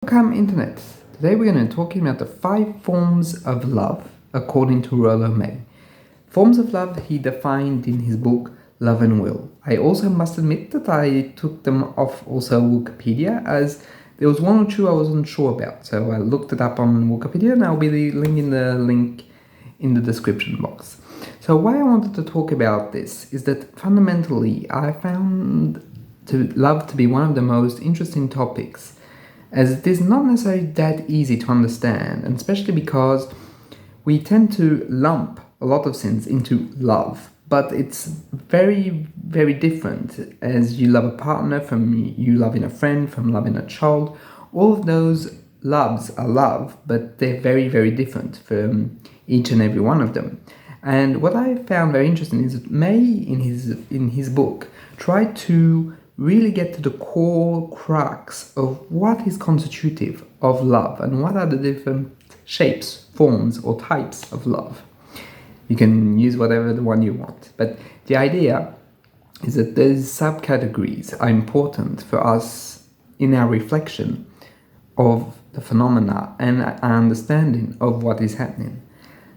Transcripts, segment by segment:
Welcome Internet. Today we're going to be talking about the 5 forms of love according to Rollo May. Forms of love he defined in his book Love and Will. I also must admit that I took them off also Wikipedia, as there was one or two I wasn't sure about. So I looked it up on Wikipedia and I'll be linking the link in the description box. So why I wanted to talk about this is that fundamentally I found love to be one of the most interesting topics, as it is not necessarily that easy to understand, and especially because we tend to lump a lot of sins into love, but it's very, very different as you love a partner from you loving a friend, from loving a child. All of those loves are love, but they're very, very different from each and every one of them. And what I found very interesting is that May, in his book, tried to really get to the core crux of what is constitutive of love and what are the different shapes, forms, or types of love. You can use whatever the one you want, but the idea is that those subcategories are important for us in our reflection of the phenomena and our understanding of what is happening.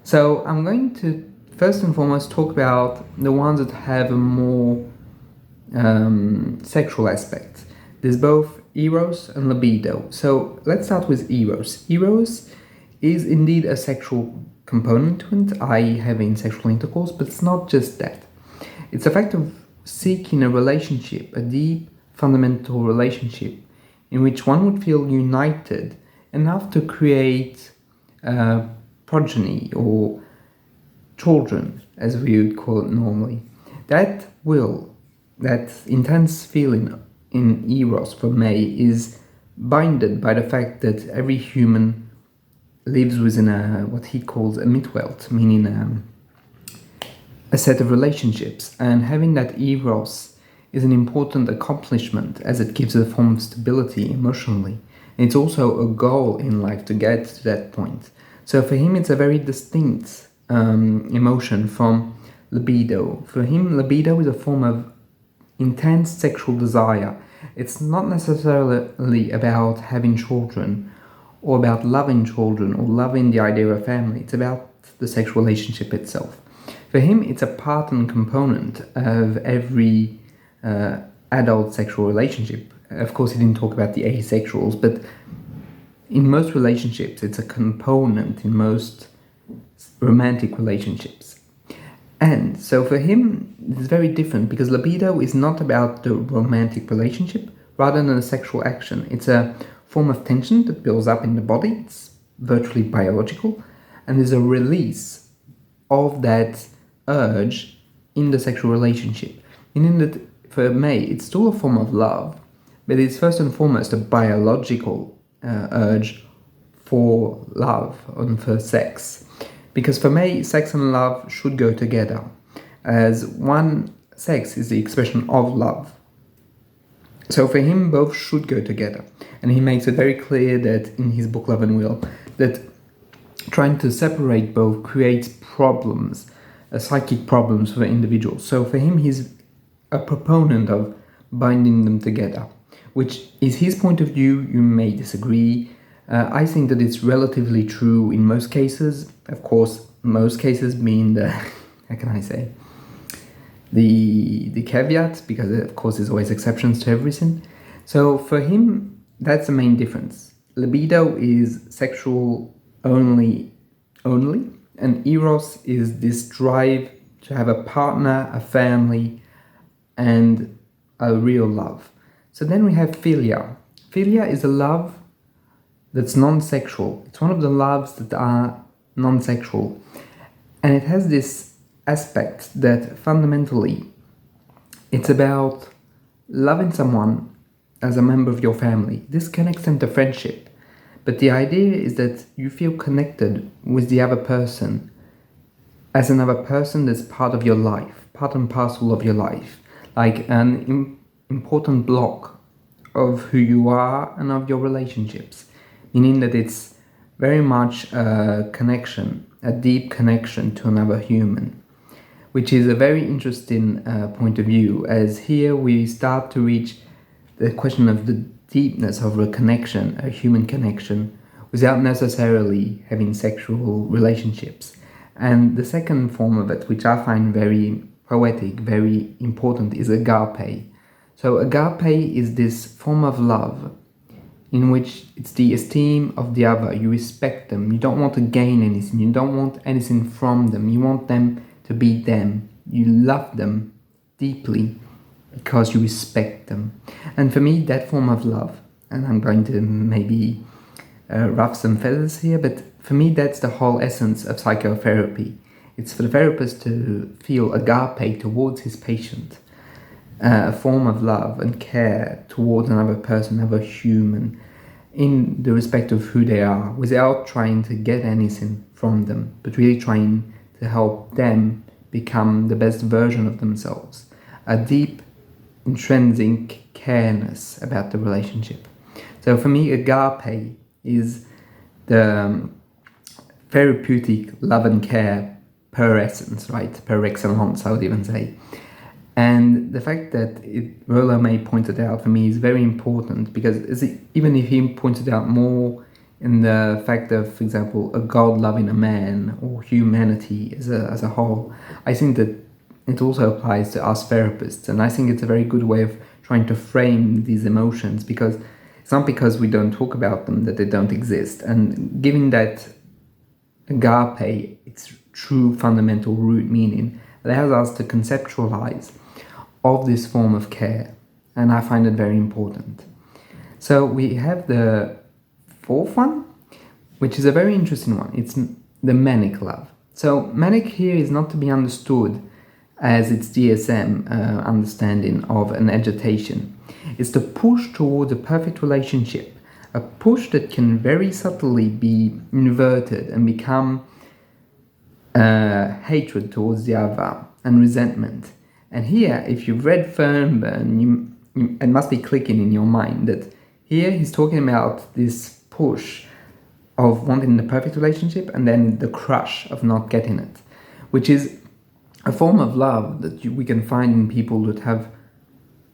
So I'm going to first and foremost talk about the ones that have a more sexual aspect. There's both Eros and Libido. So let's start with Eros. Eros is indeed a sexual component to it, i.e. having sexual intercourse, but it's not just that. It's the fact of seeking a relationship, a deep, fundamental relationship, in which one would feel united enough to create progeny or children, as we would call it normally. That intense feeling in Eros for May is bounded by the fact that every human lives within what he calls a midwelt, meaning a set of relationships, and having that Eros is an important accomplishment as it gives a form of stability emotionally. And it's also a goal in life to get to that point. So for him it's a very distinct emotion from libido. For him, libido is a form of intense sexual desire. It's not necessarily about having children or about loving children or loving the idea of family. It's about the sexual relationship itself. For him, it's a part and component of every adult sexual relationship. Of course, he didn't talk about the asexuals, but in most relationships, it's a component in most romantic relationships. And so for him, it's very different, because libido is not about the romantic relationship rather than a sexual action. It's a form of tension that builds up in the body. It's virtually biological, and there's a release of that urge in the sexual relationship. Meaning that for May, it's still a form of love, but it's first and foremost a biological urge for love and for sex. Because for May, sex and love should go together, as one sex is the expression of love. So for him, both should go together. And he makes it very clear that in his book Love and Will, that trying to separate both creates problems, psychic problems for individuals. So for him, he's a proponent of binding them together, which is his point of view. You may disagree. I think that it's relatively true in most cases. Of course, most cases being the, how can I say, the caveat, because of course there's always exceptions to everything. So for him, that's the main difference. Libido is sexual only, and Eros is this drive to have a partner, a family, and a real love. So then we have Philia. Philia is a love that's non-sexual. It's one of the loves that are non-sexual. And it has this aspect that fundamentally it's about loving someone as a member of your family. This can extend to friendship, but the idea is that you feel connected with the other person as another person that's part of your life, part and parcel of your life, like an important block of who you are and of your relationships. Meaning that it's very much a connection, a deep connection to another human, which is a very interesting point of view, as here we start to reach the question of the deepness of a connection, a human connection, without necessarily having sexual relationships. And the second form of it, which I find very poetic, very important, is agape. So agape is this form of love in which it's the esteem of the other. You respect them. You don't want to gain anything. You don't want anything from them. You want them to be them. You love them deeply because you respect them. And for me, that form of love, and I'm going to maybe ruffle some feathers here, but for me, that's the whole essence of psychotherapy. It's for the therapist to feel agape towards his patient, a form of love and care towards another person, another human, in the respect of who they are, without trying to get anything from them, but really trying to help them become the best version of themselves. A deep, intrinsic careness about the relationship. So for me, agape is the therapeutic love and care per essence, right? Per excellence, I would even say. And the fact that Rollo May pointed out for me is very important, because even if he pointed out more in the fact of, for example, a God loving a man or humanity as a whole, I think that it also applies to us therapists. And I think it's a very good way of trying to frame these emotions, because it's not because we don't talk about them that they don't exist. And giving that agape its true fundamental root meaning allows us to conceptualize of this form of care, and I find it very important. So we have the fourth one, which is a very interesting one. It's the manic love. So manic here is not to be understood as its DSM understanding of an agitation. It's the push towards a perfect relationship, a push that can very subtly be inverted and become hatred towards the other and resentment. And here, if you've read Fernburn, it must be clicking in your mind that here he's talking about this push of wanting the perfect relationship and then the crush of not getting it, which is a form of love that we can find in people that have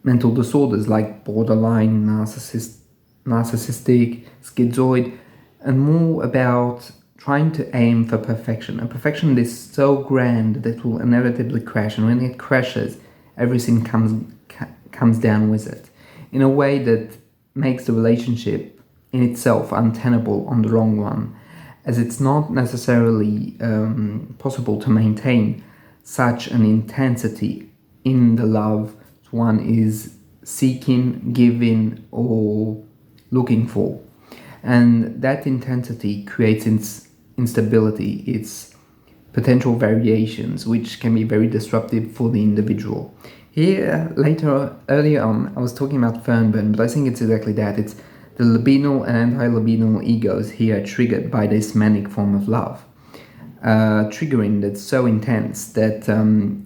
mental disorders like borderline, narcissistic, schizoid, and more about trying to aim for perfection. A perfection that is so grand that it will inevitably crash, and when it crashes, everything comes down with it, in a way that makes the relationship in itself untenable on the long run, as it's not necessarily possible to maintain such an intensity in the love one is seeking, giving, or looking for. And that intensity creates instability, its potential variations, which can be very disruptive for the individual. Here, earlier on, I was talking about Fernburn, but I think it's exactly that. It's the libidinal and anti-libidinal egos here triggered by this manic form of love. Triggering that's so intense that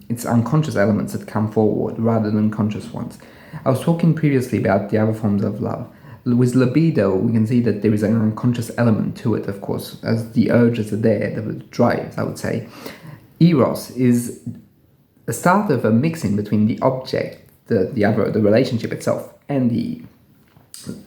it's unconscious elements that come forward rather than conscious ones. I was talking previously about the other forms of love. With libido, we can see that there is an unconscious element to it, of course, as the urges are there, the drives, I would say. Eros is the start of a mixing between the object, the relationship itself, and the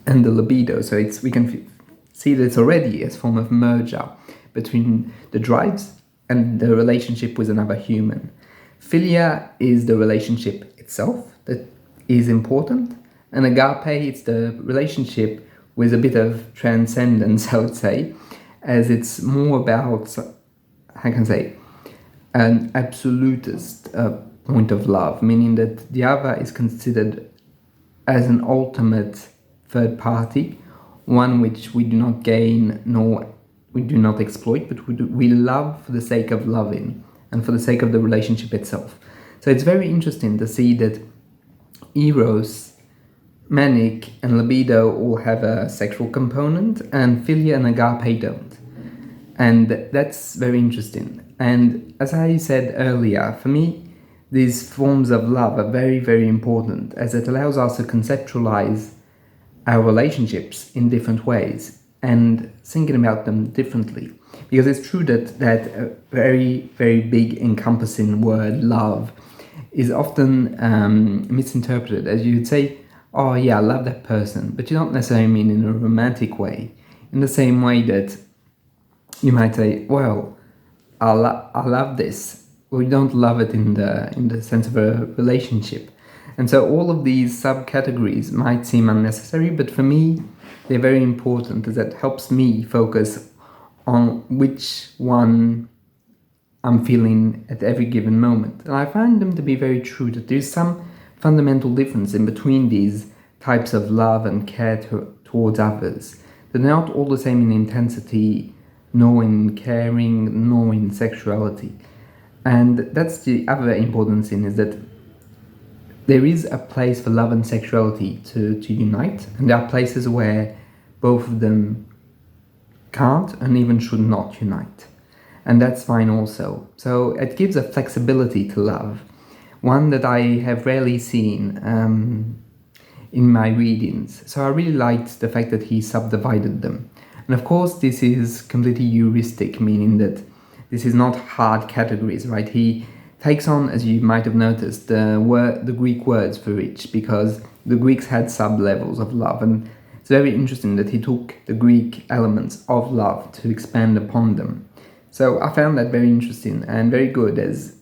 libido. So we can see that it's already a form of merger between the drives and the relationship with another human. Philia is the relationship itself that is important, and agape, it's the relationship with a bit of transcendence, I would say, as it's more about, how can I say, an absolutist point of love, meaning that the other is considered as an ultimate third party, one which we do not gain nor we do not exploit, but we love for the sake of loving and for the sake of the relationship itself. So it's very interesting to see that Eros, Manic, and Libido all have a sexual component, and Philia and Agape don't. And that's very interesting. And as I said earlier, for me, these forms of love are very, very important, as it allows us to conceptualize our relationships in different ways and thinking about them differently. Because it's true that very, very big encompassing word, love, is often misinterpreted. As you'd say, oh yeah, I love that person, but you don't necessarily mean in a romantic way. In the same way that you might say, well, I love this. Well, you don't love it in the sense of a relationship. And so all of these subcategories might seem unnecessary, but for me, they're very important as that helps me focus on which one I'm feeling at every given moment. And I find them to be very true, that there's some fundamental difference in between these types of love and care towards others. They're not all the same in intensity, nor in caring, nor in sexuality. And that's the other important thing, is that there is a place for love and sexuality to unite, and there are places where both of them can't and even should not unite. And that's fine also. So it gives a flexibility to love, one that I have rarely seen in my readings. So I really liked the fact that he subdivided them. And of course, this is completely heuristic, meaning that this is not hard categories, right? He takes on, as you might have noticed, the Greek words for each, because the Greeks had sub-levels of love, and it's very interesting that he took the Greek elements of love to expand upon them. So I found that very interesting and very good, as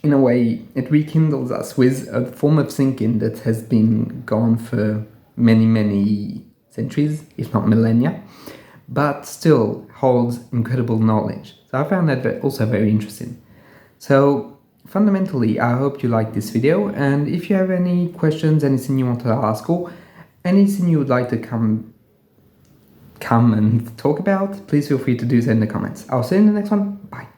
in a way it rekindles us with a form of thinking that has been gone for many, many centuries, if not millennia, but still holds incredible knowledge. So I found that also very interesting. So fundamentally, I hope you liked this video, and if you have any questions, anything you want to ask, or anything you would like to come and talk about, please feel free to do so in the comments. I'll see you in the next one. Bye.